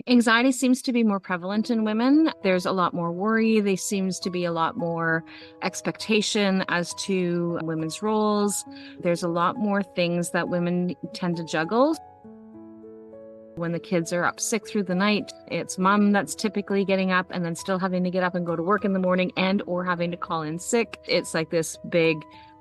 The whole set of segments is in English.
Anxiety seems to be more prevalent in women. There's a lot more worry. There seems to be a lot more expectation as to women's roles. There's a lot more things that women tend to juggle. When the kids are up sick through the night, it's mom that's typically getting up and then still having to get up and go to work in the morning and or having to call in sick. It's like this big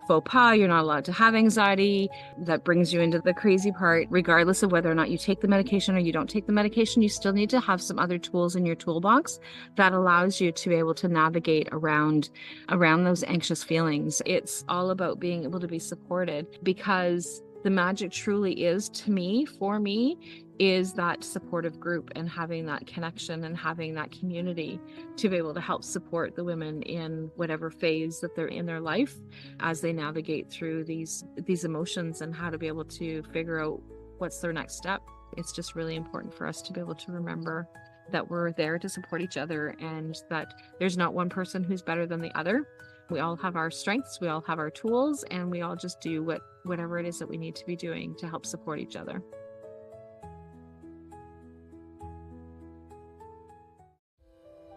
faux pas. You're not allowed to have anxiety. That brings you into the crazy part. Regardless of whether or not you take the medication or you don't take the medication, you still need to have some other tools in your toolbox that allows you to be able to navigate around those anxious feelings. It's all about being able to be supported, because the magic truly is, to me, for me, is that supportive group and having that connection and having that community to be able to help support the women in whatever phase that they're in their life as they navigate through these emotions and how to be able to figure out what's their next step. It's just really important for us to be able to remember that we're there to support each other and that there's not one person who's better than the other. We all have our strengths, we all have our tools, and we all just do whatever it is that we need to be doing to help support each other.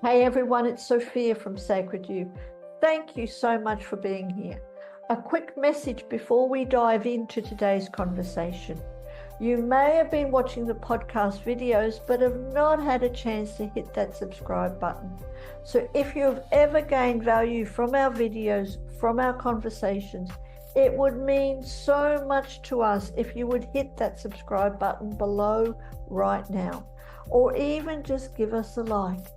Hey everyone, it's Sophia from Sacred You. Thank you so much for being here. A quick message before we dive into today's conversation. You may have been watching the podcast videos but have not had a chance to hit that subscribe button. So if you have ever gained value from our videos, from our conversations, it would mean so much to us if you would hit that subscribe button below right now, or even just give us a like.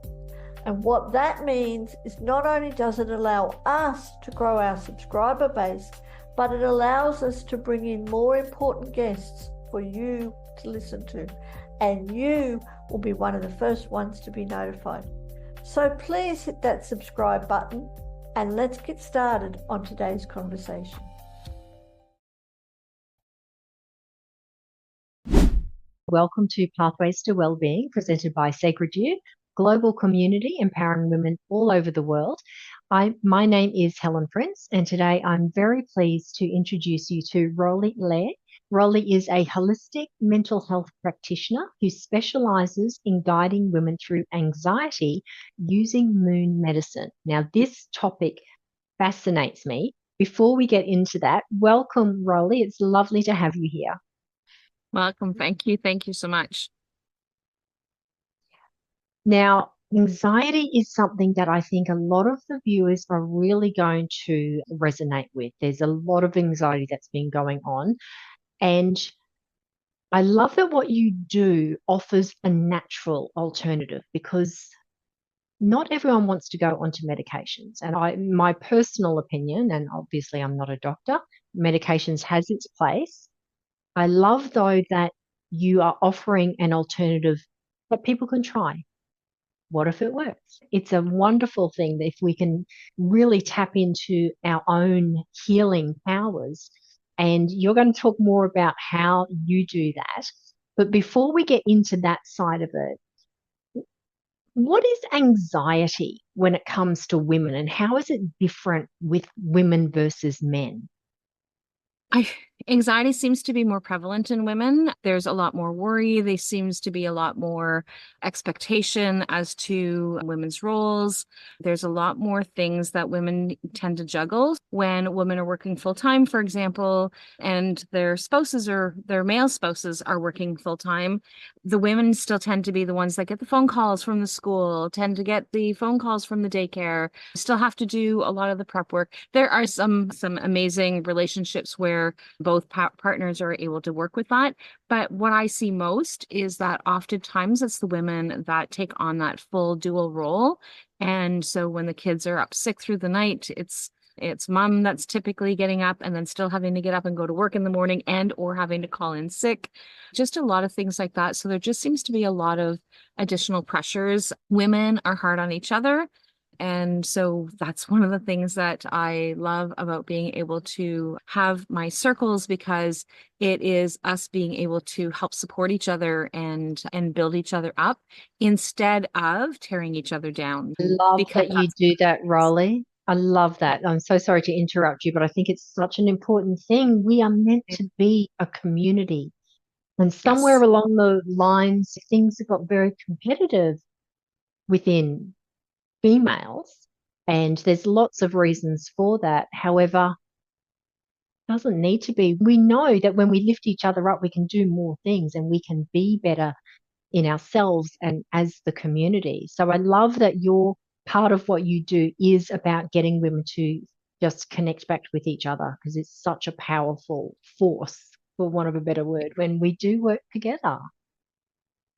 And what that means is not only does it allow us to grow our subscriber base, but it allows us to bring in more important guests for you to listen to. And you will be one of the first ones to be notified. So please hit that subscribe button and let's get started on today's conversation. Welcome to Pathways to Wellbeing, presented by Sacred You, global community empowering women all over the world. My name is Helen Prince, and today I'm very pleased to introduce you to Rollie Allaire. Rollie is a holistic mental health practitioner who specializes in guiding women through anxiety using moon medicine. Now, this topic fascinates me. Before we get into that, welcome, Rollie. It's lovely to have you here. Welcome. Thank you. Thank you so much. Now, anxiety is something that I think a lot of the viewers are really going to resonate with. There's a lot of anxiety that's been going on. And I love that what you do offers a natural alternative, because not everyone wants to go onto medications. And my personal opinion, and obviously I'm not a doctor, medications has its place. I love, though, that you are offering an alternative that people can try. What if it works? It's a wonderful thing that if we can really tap into our own healing powers. And you're going to talk more about how you do that. But before we get into that side of it, what is anxiety when it comes to women, and how is it different with women versus men? Anxiety seems to be more prevalent in women. There's a lot more worry. There seems to be a lot more expectation as to women's roles. There's a lot more things that women tend to juggle when women are working full time, for example, and their spouses or their male spouses are working full time. The women still tend to be the ones that get the phone calls from the school, tend to get the phone calls from the daycare, still have to do a lot of the prep work. There are some amazing relationships where both partners are able to work with that. But what I see most is that oftentimes it's the women that take on that full dual role. And so when the kids are up sick through the night, it's mom that's typically getting up and then still having to get up and go to work in the morning and or having to call in sick. Just a lot of things like that. So there just seems to be a lot of additional pressures. Women are hard on each other. And so that's one of the things that I love about being able to have my circles, because it is us being able to help support each other and build each other up instead of tearing each other down. I love that you do that, Rollie. I love that. I'm so sorry to interrupt you, but I think it's such an important thing. We are meant to be a community. And somewhere Yes. along the lines, things have got very competitive within females. And there's lots of reasons for that. However, it doesn't need to be. We know that when we lift each other up, we can do more things and we can be better in ourselves and as the community. So I love that your part of what you do is about getting women to just connect back with each other, because it's such a powerful force, for want of a better word, when we do work together.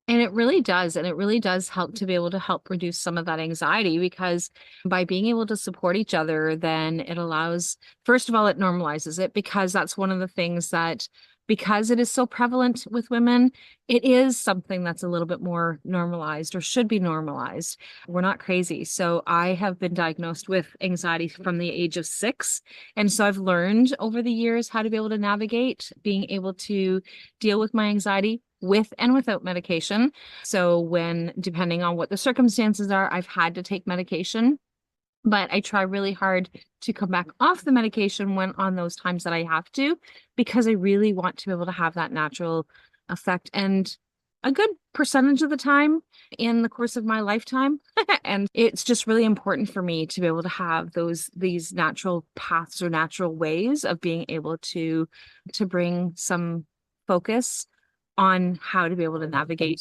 And it really does. And it really does help to be able to help reduce some of that anxiety, because by being able to support each other, then it allows, first of all, it normalizes it, because that's one of the things that, because it is so prevalent with women, it is something that's a little bit more normalized, or should be normalized. We're not crazy. So I have been diagnosed with anxiety from the age of 6. And so I've learned over the years how to be able to navigate being able to deal with my anxiety with and without medication. So when, depending on what the circumstances are, I've had to take medication, but I try really hard to come back off the medication when on those times that I have to, because I really want to be able to have that natural effect. And a good percentage of the time in the course of my lifetime. And it's just really important for me to be able to have these natural paths or natural ways of being able to bring some focus on how to be able to navigate.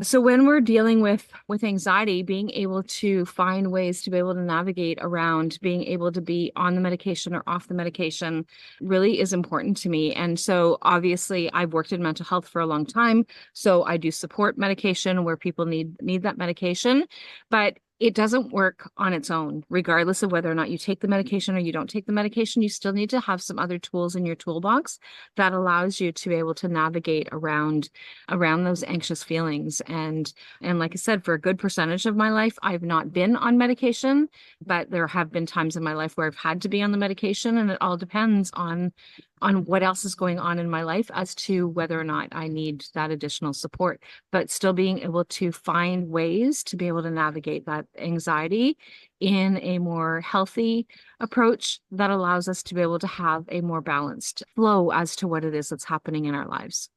So when we're dealing with anxiety, being able to find ways to be able to navigate around being able to be on the medication or off the medication really is important to me. And so obviously I've worked in mental health for a long time, so I do support medication where people need that medication, but it doesn't work on its own. Regardless of whether or not you take the medication or you don't take the medication, you still need to have some other tools in your toolbox that allows you to be able to navigate around those anxious feelings. And like I said, for a good percentage of my life, I've not been on medication, but there have been times in my life where I've had to be on the medication, and it all depends on what else is going on in my life as to whether or not I need that additional support. But still being able to find ways to be able to navigate that anxiety in a more healthy approach that allows us to be able to have a more balanced flow as to what it is that's happening in our lives.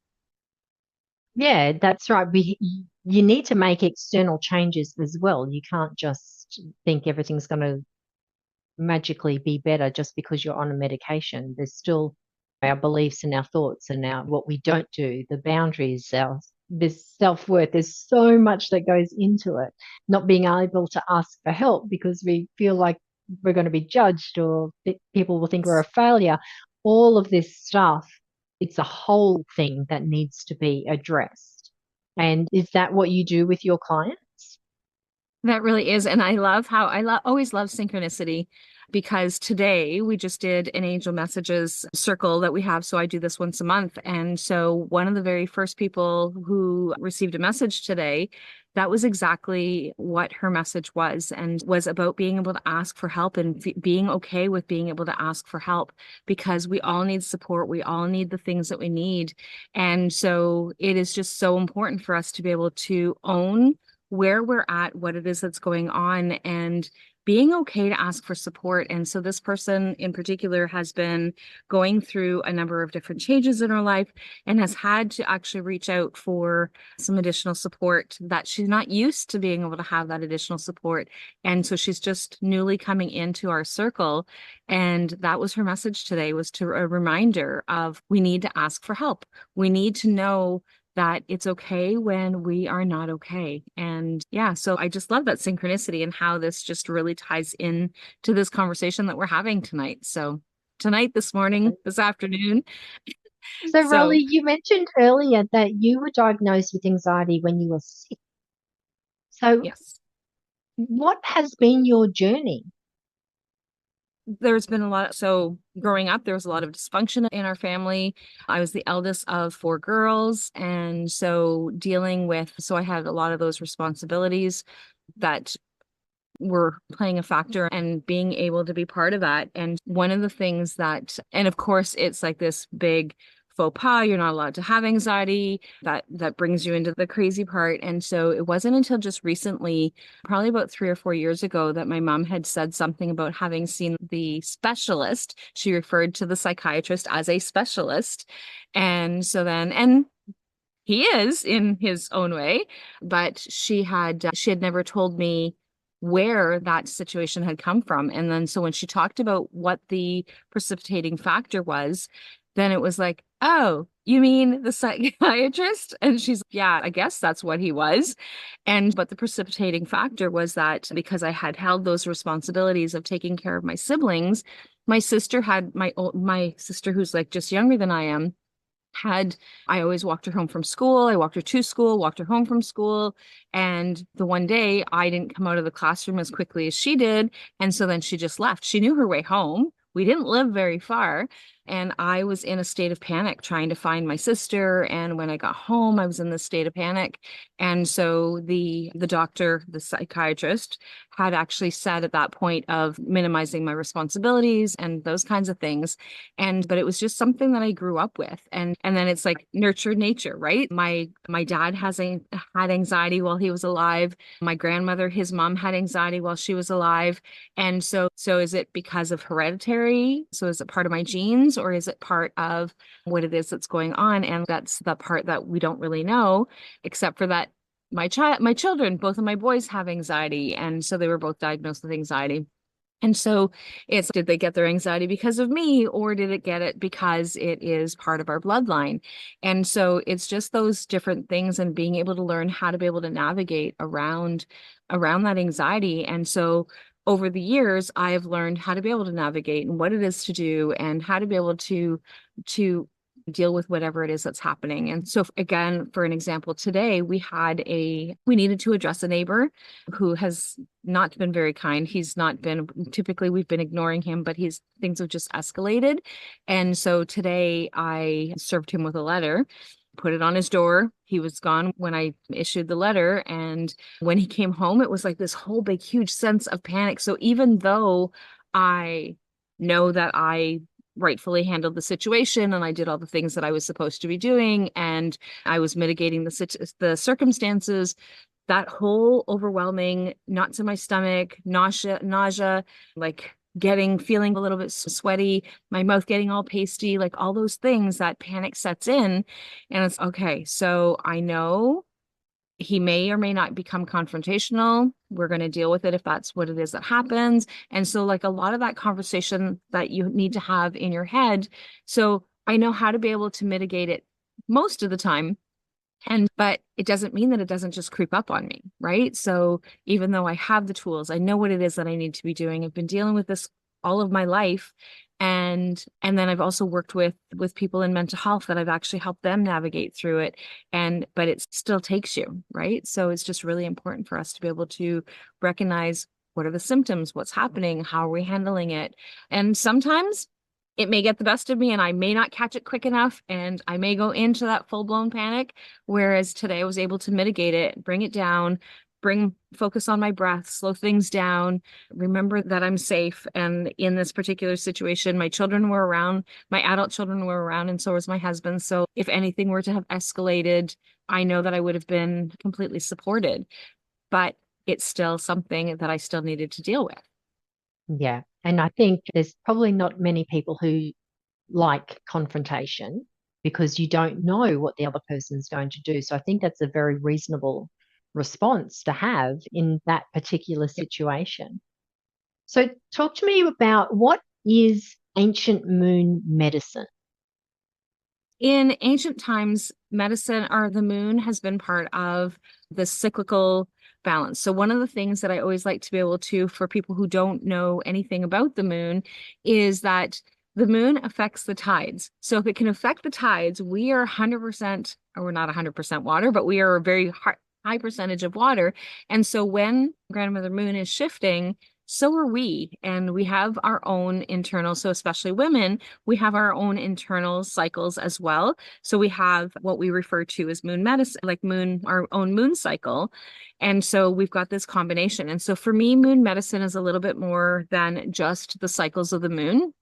Yeah, that's right. You need to make external changes as well. You can't just think everything's going to magically be better just because you're on a medication. There's still our beliefs and our thoughts and our what we don't do, the boundaries, our this self-worth. There's so much that goes into it. Not being able to ask for help because we feel like we're going to be judged, or people will think we're a failure. All of this stuff, it's a whole thing that needs to be addressed. And is that what you do with your clients? That really is. And I love how always love synchronicity, because today we just did an angel messages circle that we have. So I do this once a month. And so one of the very first people who received a message today, that was exactly what her message was, and was about being able to ask for help and being okay with being able to ask for help, because we all need support. We all need the things that we need. And so it is just so important for us to be able to own where we're at, what it is that's going on, and being okay to ask for support. And so this person in particular has been going through a number of different changes in her life, and has had to actually reach out for some additional support that she's not used to being able to have that additional support. And so she's just newly coming into our circle. And that was her message today, was to a reminder of, we need to ask for help. We need to know that it's okay when we are not okay. And yeah, so I just love that synchronicity and how this just really ties in to this conversation that we're having tonight. So tonight, this morning, this afternoon. So, So Rollie, you mentioned earlier that you were diagnosed with anxiety when you were 6. So, yes, what has been your journey? there's been a lot. So growing up, there was a lot of dysfunction in our family. I was the eldest of 4 girls. And so so I had a lot of those responsibilities that were playing a factor, and being able to be part of that. And one of the things that, and of course, it's like this big faux pas, you're not allowed to have anxiety, that brings you into the crazy part. And so it wasn't until just recently, probably about 3 or 4 years ago, that my mom had said something about having seen the specialist. She referred to the psychiatrist as a specialist. And so then, and He is in his own way, but she had never told me where that situation had come from. And then so when she talked about what the precipitating factor was, then it was like, oh, you mean the psychiatrist? And she's like, yeah, I guess that's what he was. And but the precipitating factor was that because I had held those responsibilities of taking care of my siblings, my sister who's like just younger than I am had I always walked her home from school. I walked her to school, walked her home from school. And the one day I didn't come out of the classroom as quickly as she did. And so then she just left. She knew her way home. We didn't live very far. And I was in a state of panic trying to find my sister. And when I got home, I was in this state of panic. And so the doctor, the psychiatrist, had actually said at that point of minimizing my responsibilities and those kinds of things. But it was just something that I grew up with. And then it's like nurture nature, right? My dad had anxiety while he was alive. My grandmother, his mom, had anxiety while she was alive. And so is it because of hereditary? So is it part of my genes, or is it part of what it is that's going on? And that's the part that we don't really know, except for that my children, both of my boys have anxiety. And so they were both diagnosed with anxiety. And so did they get their anxiety because of me, or did it get it because it is part of our bloodline? And so it's just those different things and being able to learn how to be able to navigate around that anxiety. And so over the years, I have learned how to be able to navigate and what it is to do and how to be able to deal with whatever it is that's happening. And so again, for an example, today we needed to address a neighbor who has not been very kind. Typically we've been ignoring him, but things have just escalated. And so today I served him with a letter, put it on his door. He was gone when I issued the letter. And when he came home, it was like this whole big, huge sense of panic. So even though I know that I rightfully handled the situation and I did all the things that I was supposed to be doing and I was mitigating the circumstances, that whole overwhelming knots in my stomach, nausea, like feeling a little bit sweaty, my mouth getting all pasty, like all those things, that panic sets in. And it's okay. So I know he may or may not become confrontational. We're going to deal with it if that's what it is that happens. And so like a lot of that conversation that you need to have in your head. So I know how to be able to mitigate it most of the time. But it doesn't mean that it doesn't just creep up on me, right? So even though I have the tools, I know what it is that I need to be doing. I've been dealing with this all of my life. And then I've also worked with people in mental health that I've actually helped them navigate through it. But it still takes you, right? So it's just really important for us to be able to recognize what are the symptoms, what's happening, how are we handling it? And sometimes it may get the best of me and I may not catch it quick enough and I may go into that full-blown panic. Whereas today I was able to mitigate it, bring it down, focus on my breath, slow things down, remember that I'm safe. And in this particular situation, my children were around, my adult children were around, and so was my husband. So if anything were to have escalated, I know that I would have been completely supported, but it's still something that I still needed to deal with. Yeah. And I think there's probably not many people who like confrontation because you don't know what the other person's going to do. So I think that's a very reasonable response to have in that particular situation. So talk to me about what is ancient moon medicine? In ancient times, medicine or the moon has been part of the cyclical balance. So one of the things that I always like to be able to, for people who don't know anything about the moon, is that the moon affects the tides. So if it can affect the tides, we are 100%, or we're not 100% water, but we are a very high percentage of water. And so when Grandmother Moon is shifting, so are we. And we have our own internal, so especially women, we have our own internal cycles as well. So we have what we refer to as moon medicine, like our own moon cycle. And so we've got this combination. And so for me, moon medicine is a little bit more than just the cycles of the moon.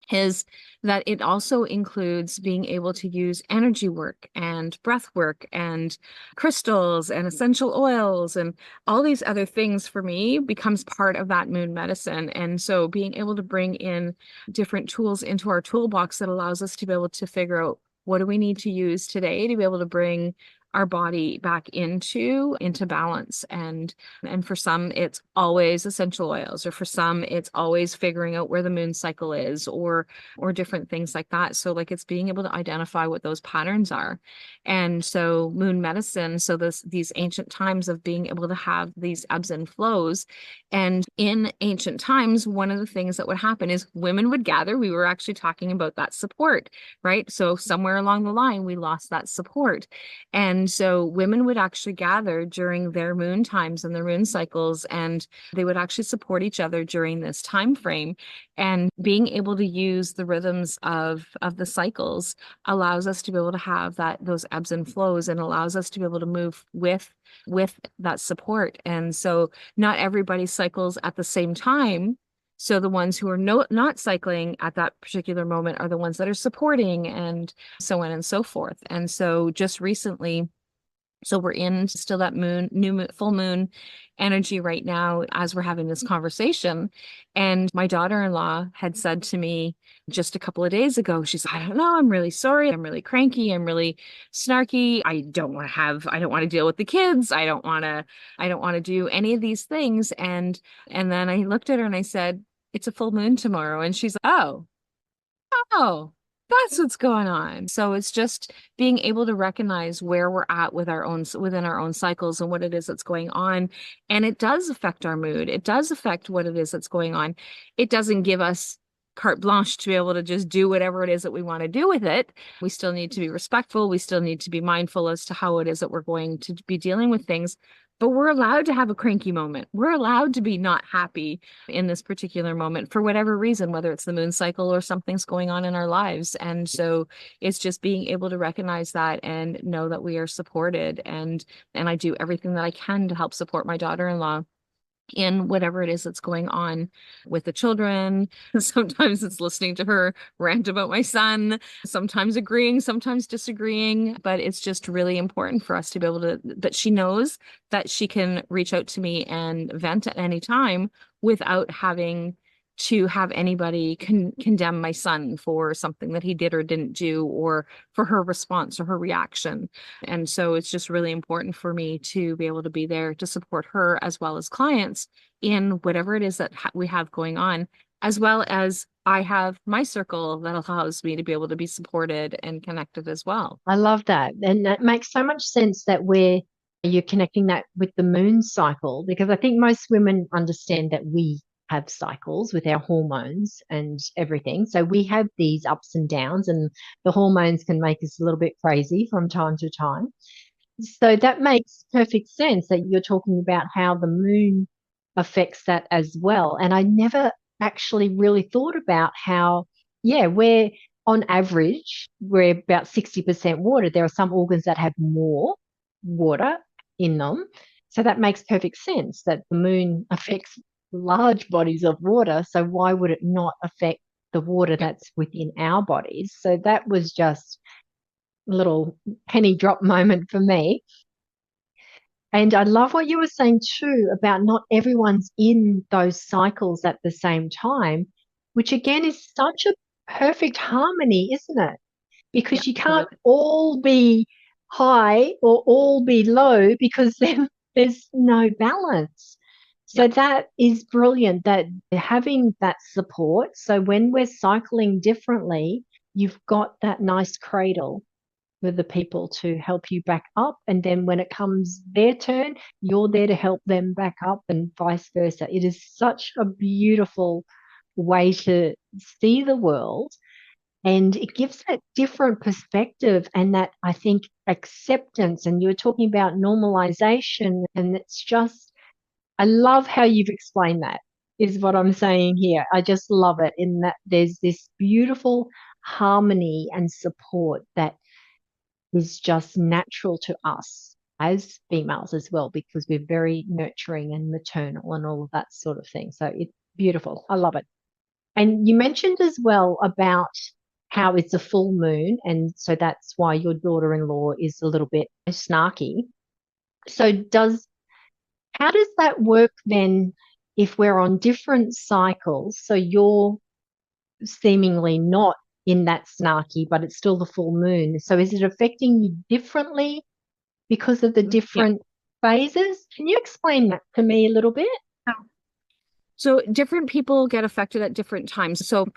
Is that it also includes being able to use energy work and breath work and crystals and essential oils and all these other things for me becomes part of that moon medicine. And so being able to bring in different tools into our toolbox that allows us to be able to figure out what do we need to use today to be able to bring our body back into balance. And for some it's always essential oils, or for some it's always figuring out where the moon cycle is, or different things like that. So like it's being able to identify what those patterns are. And so moon medicine, so these ancient times of being able to have these ebbs and flows. And in ancient times, one of the things that would happen is women would gather. We were actually talking about that support, right? So somewhere along the line we lost that support. And so women would actually gather during their moon times and their moon cycles, and they would actually support each other during this time frame. And being able to use the rhythms of the cycles allows us to be able to have those ebbs and flows, and allows us to be able to move with that support. And so not everybody cycles at the same time. So the ones who are not cycling at that particular moment are the ones that are supporting, and so on and so forth. And so just recently, so we're in still that full moon energy right now as we're having this conversation. And my daughter-in-law had said to me just a couple of days ago, she's, I don't know, I'm really sorry. I'm really cranky. I'm really snarky. I don't want to deal with the kids. I don't want to do any of these things. And then I looked at her and I said, it's a full moon tomorrow. And she's like, oh, that's what's going on. So it's just being able to recognize where we're at within our own cycles and what it is that's going on. And it does affect our mood. It does affect what it is that's going on. It doesn't give us carte blanche to be able to just do whatever it is that we want to do with it. We still need to be respectful. We still need to be mindful as to how it is that we're going to be dealing with things. But we're allowed to have a cranky moment. We're allowed to be not happy in this particular moment for whatever reason, whether it's the moon cycle or something's going on in our lives. And so it's just being able to recognize that and know that we are supported. And I do everything that I can to help support my daughter-in-law in whatever it is that's going on with the children. Sometimes it's listening to her rant about my son, sometimes agreeing, sometimes disagreeing, but it's just really important for us to be able to, that she knows that she can reach out to me and vent at any time without having to have anybody condemn my son for something that he did or didn't do, or for her response or her reaction. And so it's just really important for me to be able to be there to support her as well as clients in whatever it is that we have going on, as well as I have my circle that allows me to be able to be supported and connected as well. I love that. And that makes so much sense that you're connecting that with the moon cycle, because I think most women understand that we have cycles with our hormones and everything. So we have these ups and downs, and the hormones can make us a little bit crazy from time to time. So that makes perfect sense that you're talking about how the moon affects that as well. And I never actually really thought about how, we're on average, we're about 60% water. There are some organs that have more water in them. So that makes perfect sense that the moon affects large bodies of water. So why would it not affect the water that's within our bodies? So that was just a little penny drop moment for me. And I love what you were saying too about not everyone's in those cycles at the same time, which again is such a perfect harmony, isn't it? Because you can't all be high or all be low, because then there's no balance. So that is brilliant, that having that support. So when we're cycling differently, you've got that nice cradle with the people to help you back up. And then when it comes their turn, you're there to help them back up, and vice versa. It is such a beautiful way to see the world. And it gives that different perspective, and that, I think, acceptance. And you were talking about normalization, and it's just, I love how you've explained that, is what I'm saying here. I just love it, in that there's this beautiful harmony and support that is just natural to us as females as well, because we're very nurturing and maternal and all of that sort of thing. So it's beautiful. I love it. And you mentioned as well about how it's a full moon, and so that's why your daughter-in-law is a little bit snarky. So how does that work then if we're on different cycles? So you're seemingly not in that snarky, but it's still the full moon. So is it affecting you differently because of the Yeah. different phases? Can you explain that to me a little bit? So different people get affected at different times. So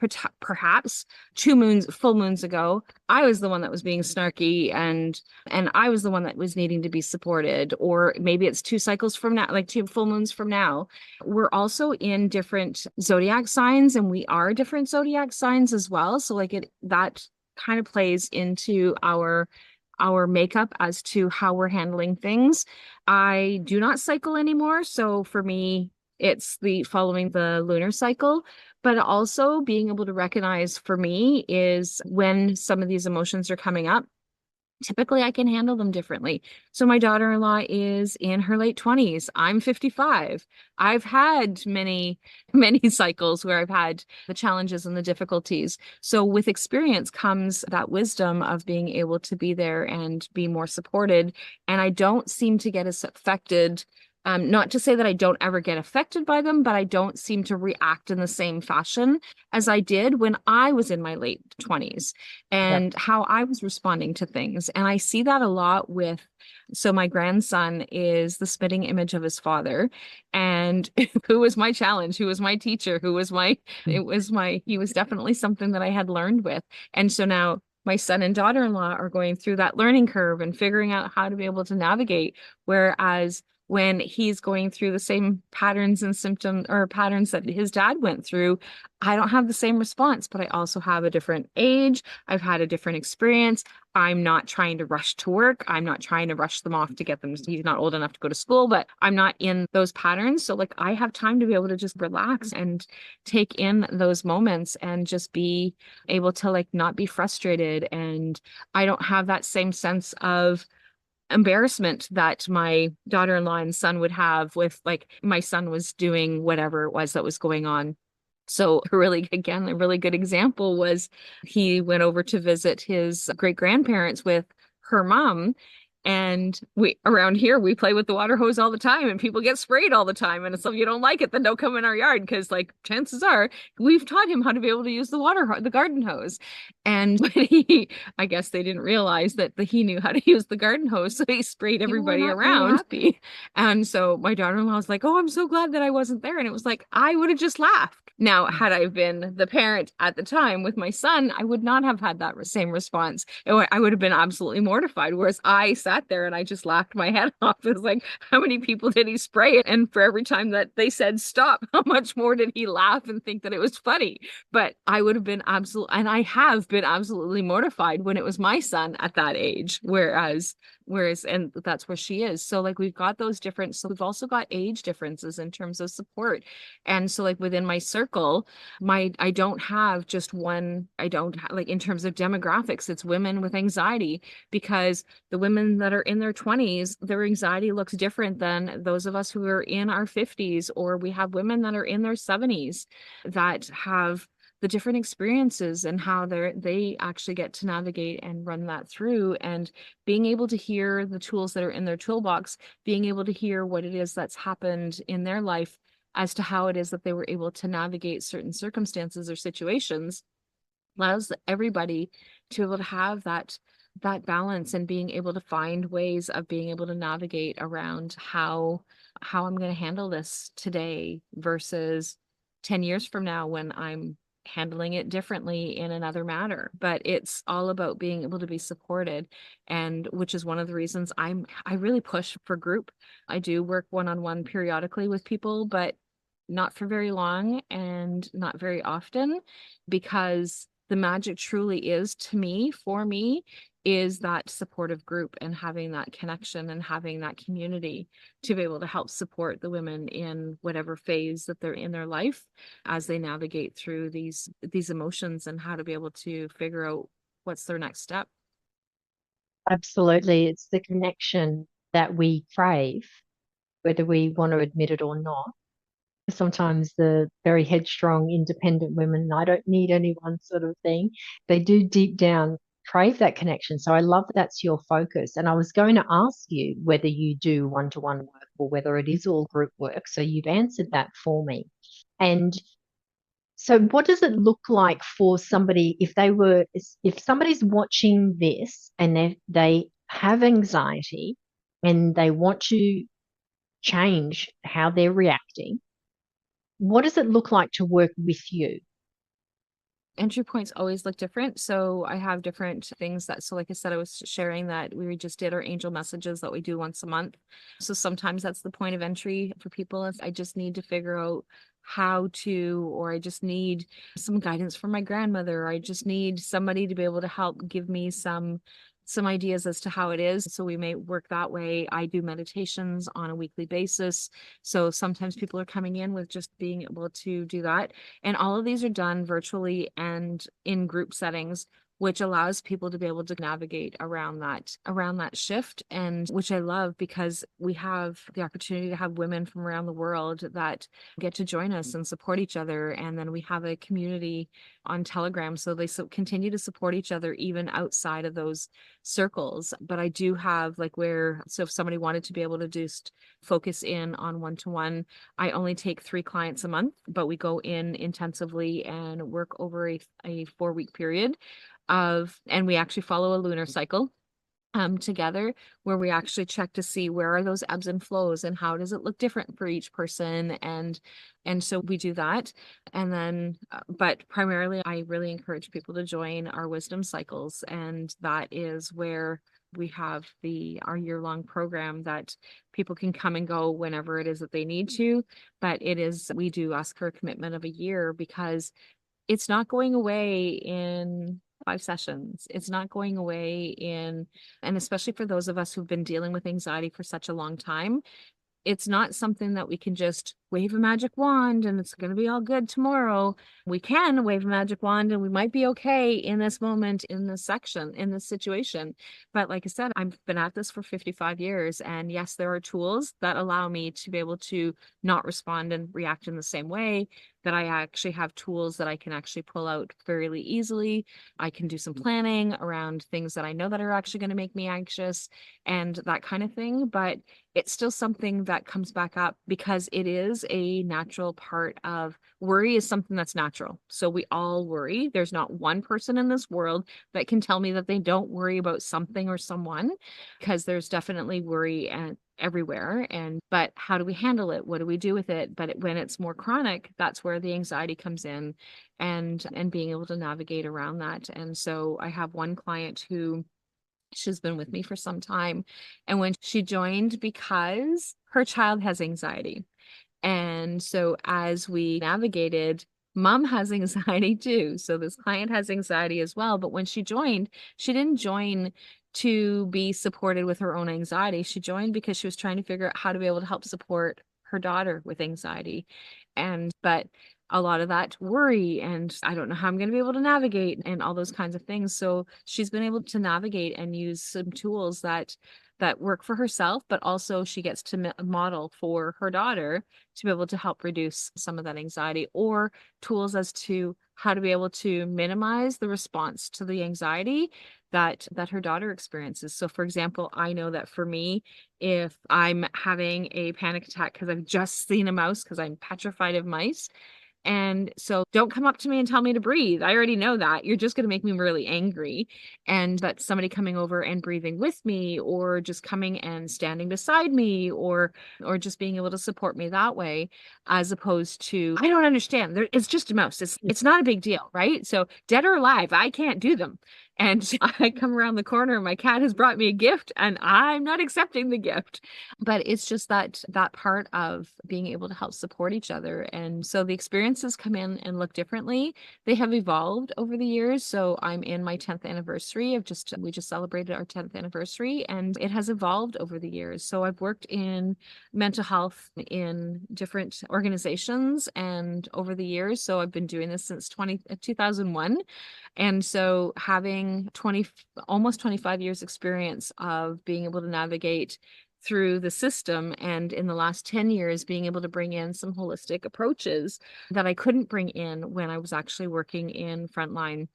perhaps full moons ago, I was the one that was being snarky and I was the one that was needing to be supported. Or maybe it's 2 cycles from now, like 2 full moons from now. We're also in different zodiac signs, and we are different zodiac signs as well. So like that kind of plays into our makeup as to how we're handling things. I do not cycle anymore. So for me, it's the following the lunar cycle, but also being able to recognize for me is when some of these emotions are coming up. Typically, I can handle them differently. So my daughter-in-law is in her late 20s. I'm 55. I've had many, many cycles where I've had the challenges and the difficulties. So with experience comes that wisdom of being able to be there and be more supported. And I don't seem to get as affected. Not to say that I don't ever get affected by them, but I don't seem to react in the same fashion as I did when I was in my late 20s Yeah. and how I was responding to things. And I see that a lot so my grandson is the spitting image of his father. And who was my challenge? Who was my teacher? He was definitely something that I had learned with. And so now my son and daughter-in-law are going through that learning curve and figuring out how to be able to navigate. Whereas when he's going through the same patterns and symptoms or patterns that his dad went through, I don't have the same response, but I also have a different age. I've had a different experience. I'm not trying to rush to work. I'm not trying to rush them off to get them. He's not old enough to go to school, but I'm not in those patterns. So like I have time to be able to just relax and take in those moments and just be able to like not be frustrated. And I don't have that same sense of embarrassment that my daughter-in-law and son would have with like my son was doing whatever it was that was going on. So a really good example was he went over to visit his great grandparents with her mom. And we around here, we play with the water hose all the time and people get sprayed all the time. And so if you don't like it, then don't come in our yard because like chances are we've taught him how to be able to use the garden hose. And but I guess they didn't realize that he knew how to use the garden hose. So he sprayed People were everybody not very around. happy. And so my daughter-in-law was like, "Oh, I'm so glad that I wasn't there." And it was like, I would have just laughed. Now, had I been the parent at the time with my son, I would not have had that same response. I would have been absolutely mortified. Whereas I sat there and I just laughed my head off. It was like, how many people did he spray? And for every time that they said stop, how much more did he laugh and think that it was funny? But I would have been and I have been absolutely mortified when it was my son at that age. And that's where she is. So like so we've also got age differences in terms of support. And so like within my circle, I don't have just one, like in terms of demographics, it's women with anxiety because the women that are in their 20s, their anxiety looks different than those of us who are in our 50s, or we have women that are in their 70s that have the different experiences and how they actually get to navigate and run that through, and being able to hear the tools that are in their toolbox, being able to hear what it is that's happened in their life as to how it is that they were able to navigate certain circumstances or situations allows everybody to be able to have that balance and being able to find ways of being able to navigate around how I'm going to handle this today versus 10 years from now when I'm handling it differently in another matter. But it's all about being able to be supported, and which is one of the reasons I really push for group. I do work one-on-one periodically with people, but not for very long and not very often, because the magic truly is, to me, for me, is that supportive group and having that connection and having that community to be able to help support the women in whatever phase that they're in their life as they navigate through these emotions and how to be able to figure out what's their next step. Absolutely. It's the connection that we crave, whether we want to admit it or not. Sometimes the very headstrong, independent women, I don't need anyone sort of thing, they do deep down crave that connection. So I love that's your focus. And I was going to ask you whether you do one-to-one work or whether it is all group work. So you've answered that for me. And So what does it look like for somebody if somebody's watching this and they have anxiety and they want to change how they're reacting? What does it look like to work with you? Entry points always look different. So I have different things so like I said, I was sharing that we just did our angel messages that we do once a month. So sometimes that's the point of entry for people. If I just need to figure out how to, or I just need some guidance from my grandmother, or I just need somebody to be able to help give me some ideas as to how it is. So we may work that way. I do meditations on a weekly basis. So sometimes people are coming in with just being able to do that. And all of these are done virtually and in group settings, which allows people to be able to navigate around that shift. And which I love because we have the opportunity to have women from around the world that get to join us and support each other. And then we have a community on Telegram. So they continue to support each other even outside of those circles. But I do have so if somebody wanted to be able to just focus in on one-to-one, I only take 3 clients a month, but we go in intensively and work over a 4-week period and we actually follow a lunar cycle together, where we actually check to see where are those ebbs and flows and how does it look different for each person. And so we do that. And then but primarily I really encourage people to join our wisdom cycles, and that is where we have our year-long program that people can come and go whenever it is that they need to. But we do ask for a commitment of a year, because it's not going away in 5 sessions. It's not going away and especially for those of us who've been dealing with anxiety for such a long time, it's not something that we can just wave a magic wand and it's going to be all good tomorrow. We can wave a magic wand and we might be okay in this moment, in this situation. But like I said, I've been at this for 55 years. And yes, there are tools that allow me to be able to not respond and react in the same way. That I actually have tools that I can actually pull out fairly easily. I can do some planning around things that I know that are actually going to make me anxious and that kind of thing. But it's still something that comes back up because it is a natural part of worry is something that's natural. So we all worry. There's not one person in this world that can tell me that they don't worry about something or someone, because there's definitely worry and everywhere. But how do we handle it? What do we do with it? But when it's more chronic, that's where the anxiety comes in, and being able to navigate around that. And so I have one client who she's been with me for some time. And when she joined, because her child has anxiety. And so as we navigated, mom has anxiety too. So this client has anxiety as well. But when she joined, she didn't join to be supported with her own anxiety. She joined because she was trying to figure out how to be able to help support her daughter with anxiety. But a lot of that worry and I don't know how I'm going to be able to navigate and all those kinds of things. So she's been able to navigate and use some tools that work for herself, but also she gets to model for her daughter to be able to help reduce some of that anxiety, or tools as to how to be able to minimize the response to the anxiety that her daughter experiences. So for example, I know that for me, if I'm having a panic attack because I've just seen a mouse, because I'm petrified of mice, and so don't come up to me and tell me to breathe. I already know that. You're just going to make me really angry. But somebody coming over and breathing with me, or just coming and standing beside me, or just being able to support me that way, as opposed to, I don't understand. It's just a mouse. It's not a big deal, right? So dead or alive, I can't do them. And I come around the corner and my cat has brought me a gift and I'm not accepting the gift. But it's just that part of being able to help support each other. And so the experiences come in and look differently. They have evolved over the years. So I'm in my 10th anniversary we just celebrated our 10th anniversary, and it has evolved over the years. So I've worked in mental health in different organizations and over the years. So I've been doing this since 2001. And so having almost 25 years experience of being able to navigate through the system, and in the last 10 years being able to bring in some holistic approaches that I couldn't bring in when I was actually working in frontline,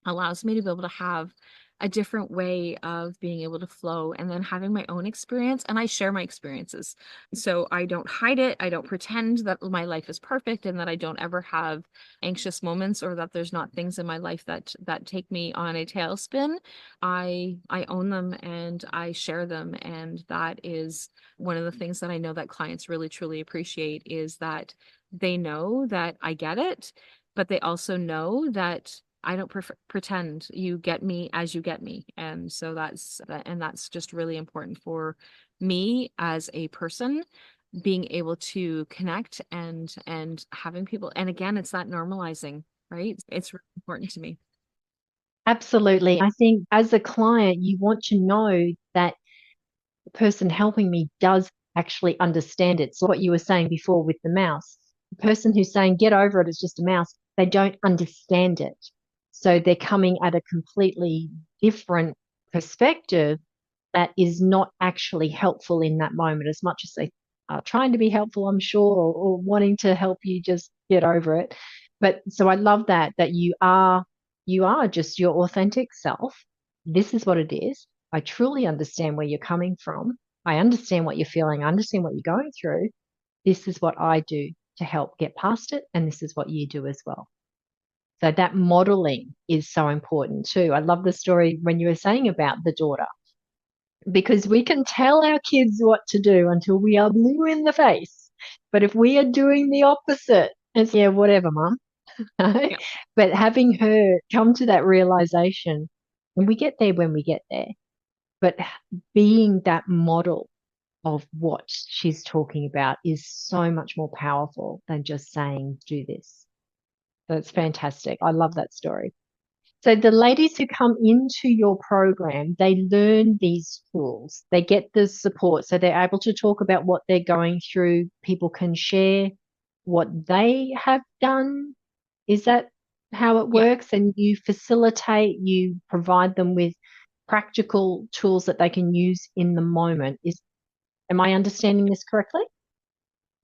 allows me to be able to have a different way of being able to flow, and then having my own experience, and I share my experiences. So I don't hide it. I don't pretend that my life is perfect and that I don't ever have anxious moments, or that there's not things in my life that take me on a tailspin. I own them and I share them, and that is one of the things that I know that clients really truly appreciate, is that they know that I get it, but they also know that I don't pretend. You get me as you get me. And so that's just really important for me as a person, being able to connect and having people. And again, it's that normalizing, right? It's really important to me. Absolutely. I think as a client, you want to know that the person helping me does actually understand it. So what you were saying before with the mouse, the person who's saying, get over it, it's just a mouse, they don't understand it. So they're coming at a completely different perspective that is not actually helpful in that moment, as much as they are trying to be helpful, I'm sure, or wanting to help you just get over it. But so I love that you are just your authentic self. This is what it is. I truly understand where you're coming from. I understand what you're feeling. I understand what you're going through. This is what I do to help get past it. And this is what you do as well. So that modeling is so important too. I love the story when you were saying about the daughter, because we can tell our kids what to do until we are blue in the face. But if we are doing the opposite, it's, yeah, whatever, mum. Yeah. But having her come to that realization, and we get there when we get there, but being that model of what she's talking about is so much more powerful than just saying, do this. That's Yeah. fantastic. I love that story. So the ladies who come into your program, they learn these tools. They get the support. So they're able to talk about what they're going through. People can share what they have done. Is that how it Yeah. works? And you facilitate, you provide them with practical tools that they can use in the moment. Am I understanding this correctly?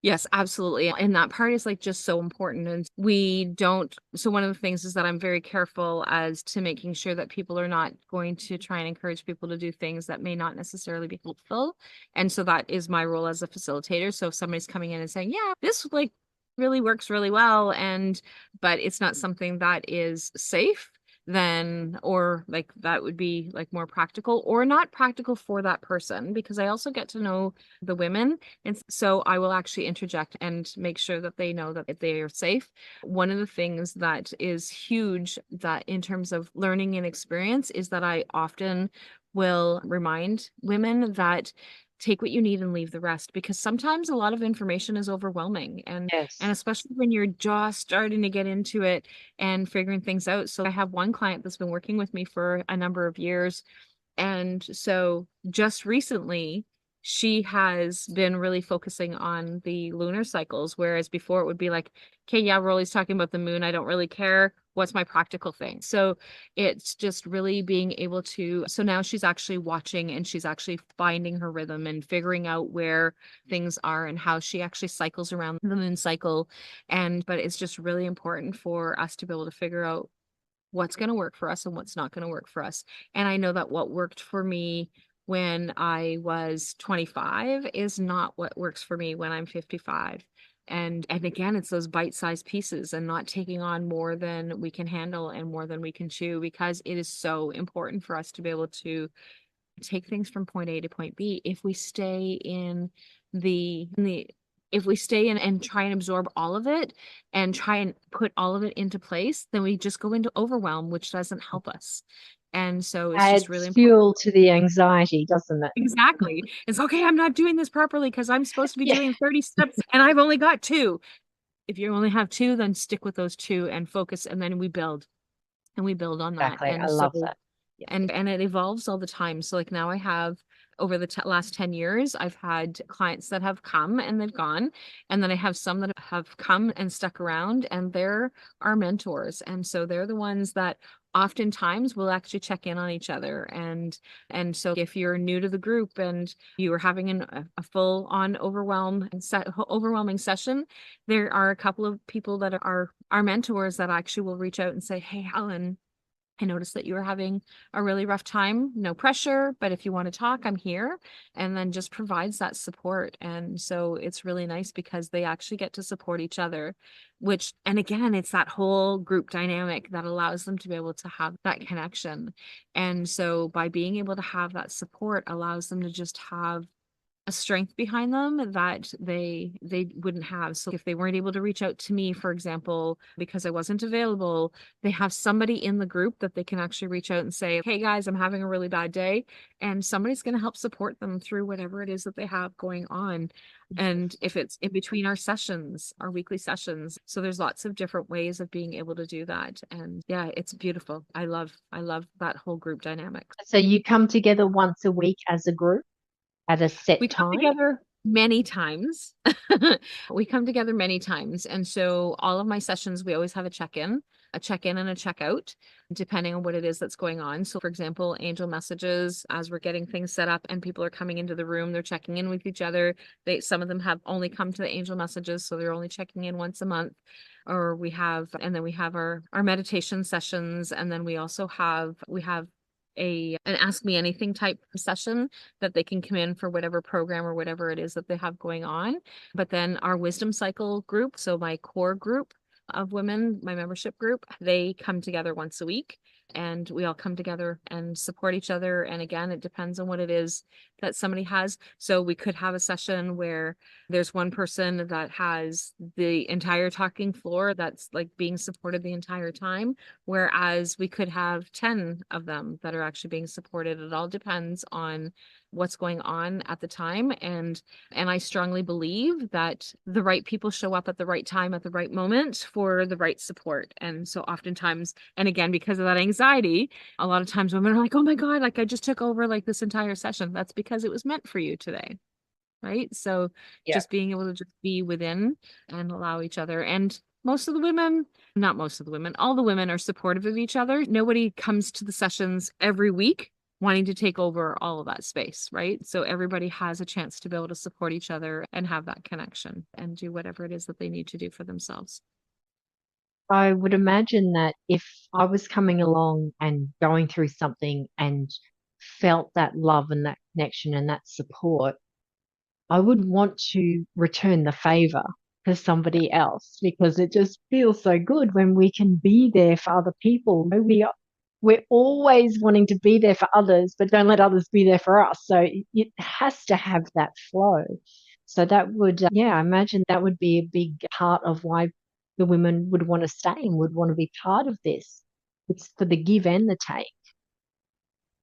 Yes, absolutely. And that part is like just so important. And we don't, so one of the things is that I'm very careful as to making sure that people are not going to try and encourage people to do things that may not necessarily be helpful. And so that is my role as a facilitator. So if somebody's coming in and saying, yeah, this like really works really well, but it's not something that is safe, then, or like that would be like more practical or not practical for that person, because I also get to know the women, and so I will actually interject and make sure that they know that they are safe. One of the things that is huge, that in terms of learning and experience, is that I often will remind women that take what you need and leave the rest, because sometimes a lot of information is overwhelming, and Yes. especially when you're just starting to get into it and figuring things out. So I have one client that's been working with me for a number of years, and so just recently, she has been really focusing on the lunar cycles, whereas before it would be like, okay, yeah, Rollie's talking about the moon. I don't really care. What's my practical thing? So it's just really being able to. So now she's actually watching and she's actually finding her rhythm and figuring out where things are and how she actually cycles around the moon cycle. But it's just really important for us to be able to figure out what's going to work for us and what's not going to work for us. And I know that what worked for me when I was 25 is not what works for me when I'm 55. And again, it's those bite-sized pieces and not taking on more than we can handle and more than we can chew, because it is so important for us to be able to take things from point A to point B. If we stay in the if we stay in and try and absorb all of it and try and put all of it into place, then we just go into overwhelm, which doesn't help us. And so it's just really Adds important. fuel to the anxiety, doesn't it? Exactly. It's okay, I'm not doing this properly because I'm supposed to be Yeah, doing 30 steps and I've only got two. If you only have two, then stick with those two and focus, and then we build on that. exactly. I And so love that. Yeah. and it evolves all the time. So like now I have, over the last 10 years, I've had clients that have come and they've gone, and then I have some that have come and stuck around, and they're our mentors. And so they're the ones that oftentimes will actually check in on each other. And so if you're new to the group and you are having a full on overwhelming session, there are a couple of people that are our mentors that actually will reach out and say, hey, Helen, I noticed that you were having a really rough time. No pressure, but if you want to talk, I'm here. And then just provides that support. And so it's really nice because they actually get to support each other, which, and again, it's that whole group dynamic that allows them to be able to have that connection. And so by being able to have that support allows them to just have a strength behind them that they wouldn't have. So if they weren't able to reach out to me, for example, because I wasn't available, they have somebody in the group that they can actually reach out and say, "Hey guys, I'm having a really bad day," and somebody's going to help support them through whatever it is that they have going on. And if it's in between our sessions, our weekly sessions. So there's lots of different ways of being able to do that. And yeah, it's beautiful. I love that whole group dynamic. So you come together once a week as a group at a We set come time? together many times. We come together many times. And so all of my sessions, we always have a check-in and a check-out, depending on what it is that's going on. So for example, angel messages, as we're getting things set up and people are coming into the room, they're checking in with each other. Some of them have only come to the angel messages, so they're only checking in once a month. Or and then we have our meditation sessions. And then we have an ask me anything type session that they can come in for whatever program or whatever it is that they have going on. But then our wisdom cycle group, so my core group of women, my membership group, they come together once a week and we all come together and support each other. And again, it depends on what it is that somebody has. So we could have a session where there's one person that has the entire talking floor that's like being supported the entire time, whereas we could have 10 of them that are actually being supported. It all depends on what's going on at the time. And I strongly believe that the right people show up at the right time at the right moment for the right support. And so oftentimes, and again, because of that anxiety, a lot of times women are like, "Oh my God, like I just took over like this entire session." That's because it was meant for you today. Right. So Yeah. just being able to just be within and allow each other. And most of the women, not most of the women, all the women are supportive of each other. Nobody comes to the sessions every week wanting to take over all of that space. Right. So everybody has a chance to be able to support each other and have that connection and do whatever it is that they need to do for themselves. I would imagine that if I was coming along and going through something and felt that love and that connection and that support, I would want to return the favor to somebody else because it just feels so good when we can be there for other people. We're always wanting to be there for others, but don't let others be there for us. So it has to have that flow. So that would, yeah, I imagine that would be a big part of why the women would want to stay and would want to be part of this. It's for the give and the take.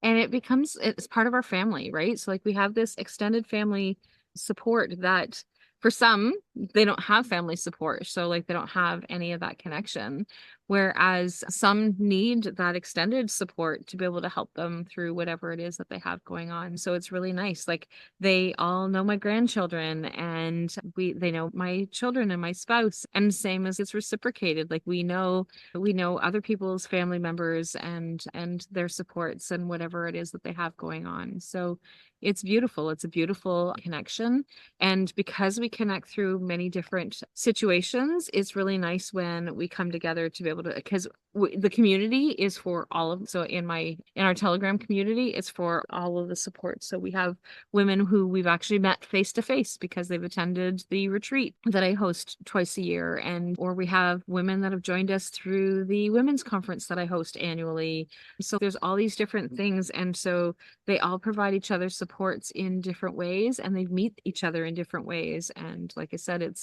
And it's part of our family, right? So like we have this extended family support that for some they don't have family support, so like they don't have any of that connection, whereas some need that extended support to be able to help them through whatever it is that they have going on. So it's really nice, like they all know my grandchildren and they know my children and my spouse, and same as it's reciprocated, like we know other people's family members and their supports and whatever it is that they have going on. So it's beautiful. It's a beautiful connection. And because we connect through many different situations, it's really nice when we come together to be able to, because the community is for all of, so in our Telegram community, it's for all of the support. So we have women who we've actually met face to face because they've attended the retreat that I host twice a year. Or we have women that have joined us through the women's conference that I host annually. So there's all these different things. And so they all provide each other supports in different ways and they meet each other in different ways. And like I said,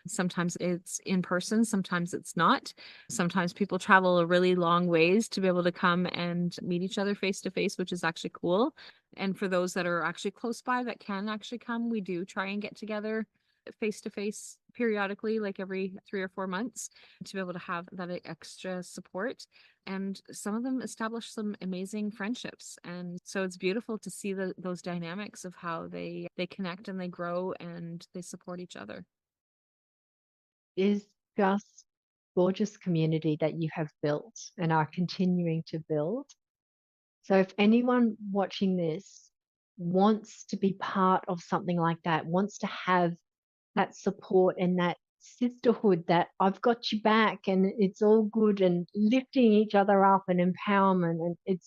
sometimes it's in person, sometimes it's not. Sometimes people travel a really long ways to be able to come and meet each other face to face, which is actually cool. And for those that are actually close by that can actually come, we do try and get together face to face periodically, like every 3 or 4 months, to be able to have that extra support. And some of them establish some amazing friendships. And so it's beautiful to see those dynamics of how they connect and they grow and they support each other. It is just gorgeous community that you have built and are continuing to build. So if anyone watching this wants to be part of something like that, wants to have that support and that sisterhood, that I've got you back and it's all good, and lifting each other up and empowerment. And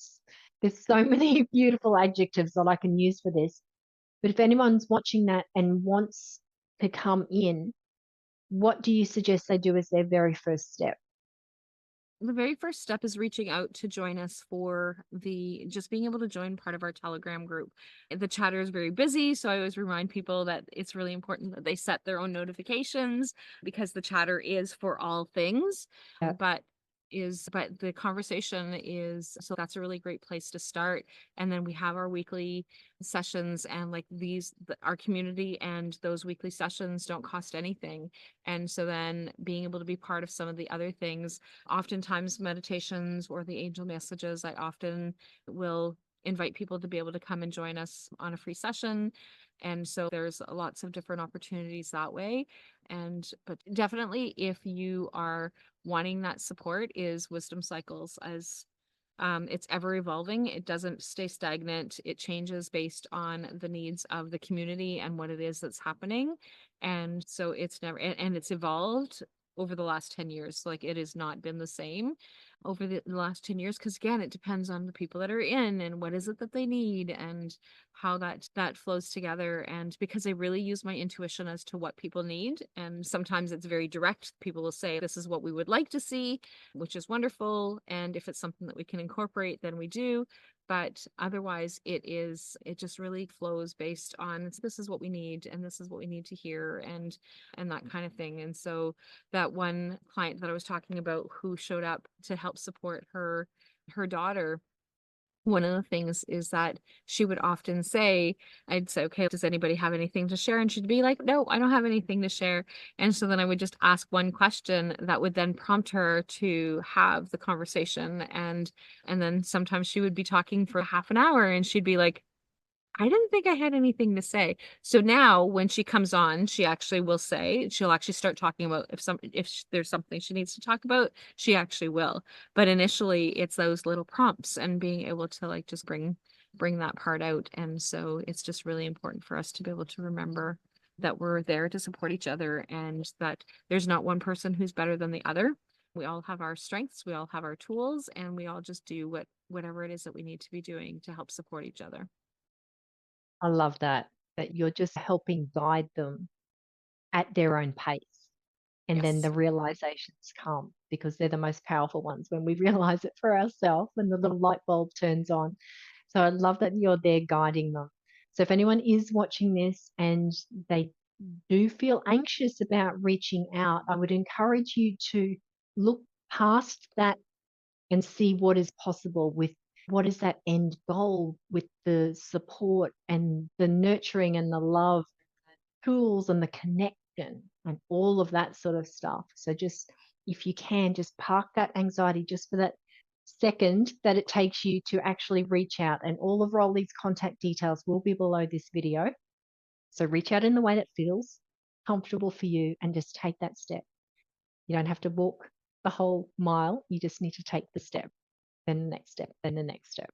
there's so many beautiful adjectives that I can use for this. But if anyone's watching that and wants to come in, what do you suggest they do as their very first step? The very first step is reaching out to join us for just being able to join part of our Telegram group. The chatter is very busy, so I always remind people that it's really important that they set their own notifications, because the chatter is for all things, Yeah. but the conversation is, so that's a really great place to start. And then we have our weekly sessions, and like our community and those weekly sessions don't cost anything. And so then being able to be part of some of the other things, oftentimes meditations or the angel messages, I often will invite people to be able to come and join us on a free session. And so there's lots of different opportunities that way. But definitely, if you are wanting that support, is Wisdom Cycles, as it's ever evolving. It doesn't stay stagnant. It changes based on the needs of the community and what it is that's happening. And so it's never, and it's evolved over the last 10 years. Like, it has not been the same over the last 10 years, because again, it depends on the people that are in and what is it that they need and how that flows together. And because I really use my intuition as to what people need, and sometimes it's very direct. People will say, this is what we would like to see, which is wonderful. And if it's something that we can incorporate, then we do. But otherwise, it just really flows based on, this is what we need, and this is what we need to hear, and that kind of thing. And so that one client that I was talking about, who showed up to help support her daughter, one of the things is that she would often say, I'd say, okay, does anybody have anything to share? And she'd be like, no, I don't have anything to share. And so then I would just ask one question that would then prompt her to have the conversation. And then sometimes she would be talking for half an hour and she'd be like, I didn't think I had anything to say. So now when she comes on, she'll actually start talking about, there's something she needs to talk about, she actually will. But initially it's those little prompts and being able to like just bring that part out. And so it's just really important for us to be able to remember that we're there to support each other, and that there's not one person who's better than the other. We all have our strengths, we all have our tools, and we all just do whatever it is that we need to be doing to help support each other. I love that you're just helping guide them at their own pace. And then Yes. the realizations come, because they're the most powerful ones when we realize it for ourselves, when the little light bulb turns on. So I love that you're there guiding them. So if anyone is watching this and they do feel anxious about reaching out, I would encourage you to look past that and see what is possible, with what is that end goal, with the support and the nurturing and the love, tools and the connection and all of that sort of stuff. So just, if you can, just park that anxiety just for that second that it takes you to actually reach out. And all of Rollie's contact details will be below this video. So reach out in the way that feels comfortable for you and just take that step. You don't have to walk the whole mile. You just need to take the step, then the next step, then the next step.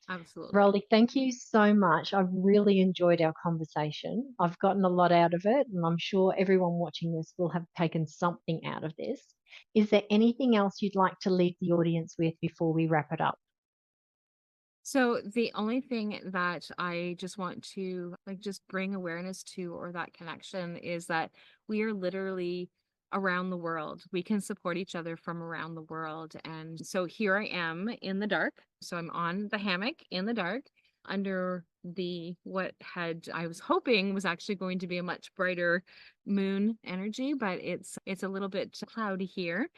Absolutely. Rollie, thank you so much. I've really enjoyed our conversation. I've gotten a lot out of it, and I'm sure everyone watching this will have taken something out of this. Is there anything else you'd like to leave the audience with before we wrap it up? So the only thing that I just want to like just bring awareness to, or that connection, is that we are literally around the world. We can support each other from around the world. And so here I am in the dark. So I'm on the hammock in the dark under what I was hoping was actually going to be a much brighter moon energy, but it's a little bit cloudy here.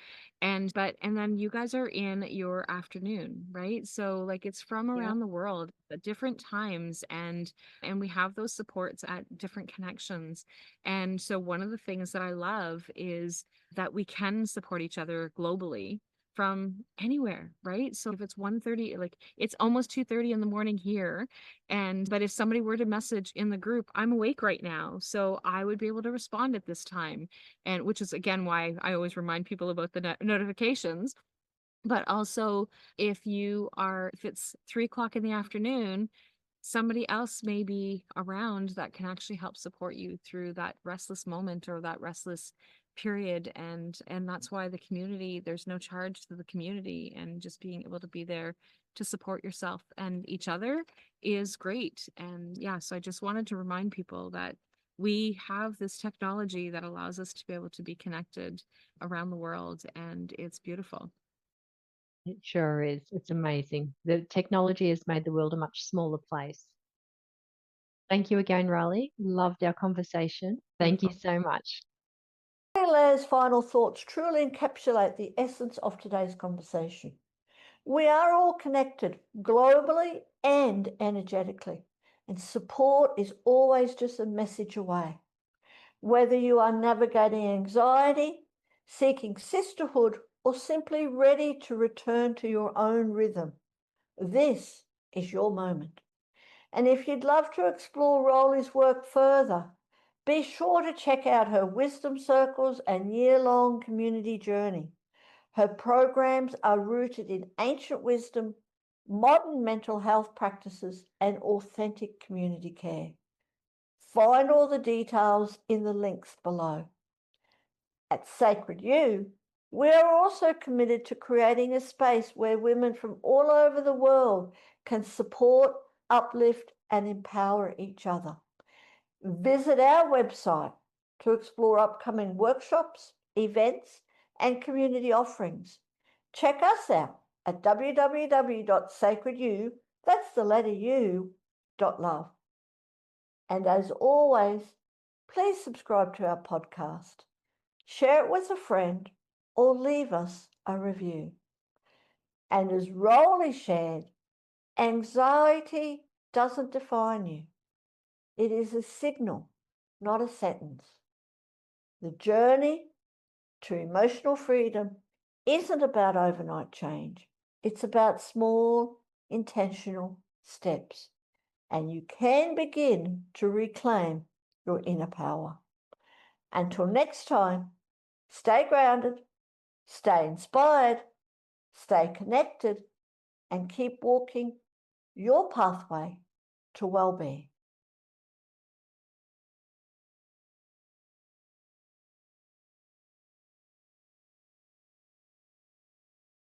And then you guys are in your afternoon, right? So like it's from Yeah. around the world at different times, and we have those supports at different connections. And so one of the things that I love is that we can support each other globally from anywhere, right? So if it's 1:30, like it's almost 2:30 in the morning here, but if somebody were to message in the group, I'm awake right now, so I would be able to respond at this time. And which is again why I always remind people about the notifications. But also, if it's 3 o'clock in the afternoon, somebody else may be around that can actually help support you through that restless moment or that restless period. And that's why the community, there's no charge to the community, and just being able to be there to support yourself and each other is great. And yeah, so I just wanted to remind people that we have this technology that allows us to be able to be connected around the world, and it's beautiful. It sure is. It's amazing. The technology has made the world a much smaller place. Thank you again, Rollie. Loved our conversation. Thank you so much. Allaire's final thoughts truly encapsulate the essence of today's conversation. We are all connected globally and energetically, and support is always just a message away. Whether you are navigating anxiety, seeking sisterhood, or simply ready to return to your own rhythm, this is your moment. And if you'd love to explore Rollie's work further, be sure to check out her wisdom circles and year-long community journey. Her programs are rooted in ancient wisdom, modern mental health practices, and authentic community care. Find all the details in the links below. At Sacred You, we are also committed to creating a space where women from all over the world can support, uplift, and empower each other. Visit our website to explore upcoming workshops, events, and community offerings. Check us out at www.sacredu, that's the letter U, .love. And as always, please subscribe to our podcast, share it with a friend, or leave us a review. And as Rollie shared, anxiety doesn't define you. It is a signal, not a sentence. The journey to emotional freedom isn't about overnight change. It's about small, intentional steps. And you can begin to reclaim your inner power. Until next time, stay grounded, stay inspired, stay connected, and keep walking your pathway to well-being.